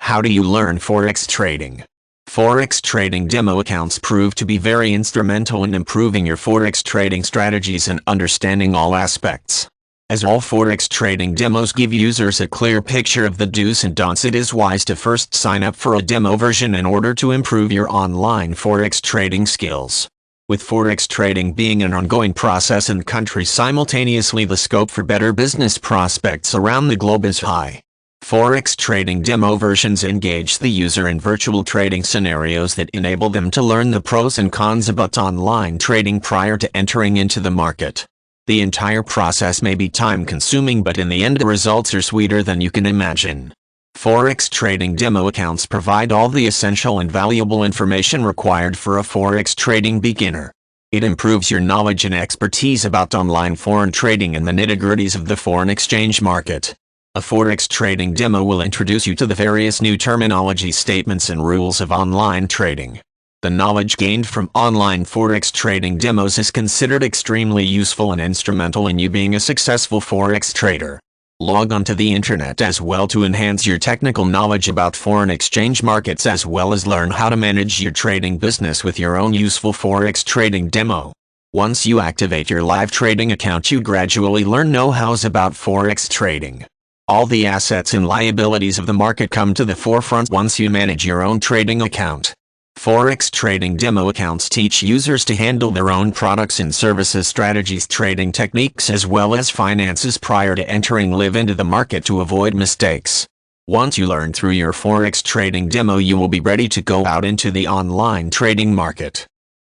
How do you learn Forex trading? Forex trading demo accounts prove to be very instrumental in improving your Forex trading strategies and understanding all aspects. As all Forex trading demos give users a clear picture of the do's and don'ts, it is wise to first sign up for a demo version in order to improve your online Forex trading skills. With Forex trading being an ongoing process in countries simultaneously, the scope for better business prospects around the globe is high. Forex trading demo versions engage the user in virtual trading scenarios that enable them to learn the pros and cons about online trading prior to entering into the market. The entire process may be time-consuming, but in the end the results are sweeter than you can imagine. Forex trading demo accounts provide all the essential and valuable information required for a Forex trading beginner. It improves your knowledge and expertise about online foreign trading and the nitty-gritties of the foreign exchange market. A Forex trading demo will introduce you to the various new terminology, statements and rules of online trading. The knowledge gained from online Forex trading demos is considered extremely useful and instrumental in you being a successful Forex trader. Log on to the internet as well to enhance your technical knowledge about foreign exchange markets, as well as learn how to manage your trading business with your own useful Forex trading demo. Once you activate your live trading account, you gradually learn know-hows about Forex trading. All the assets and liabilities of the market come to the forefront once you manage your own trading account. Forex trading demo accounts teach users to handle their own products and services, strategies, trading techniques, as well as finances prior to entering live into the market to avoid mistakes. Once you learn through your Forex trading demo, you will be ready to go out into the online trading market.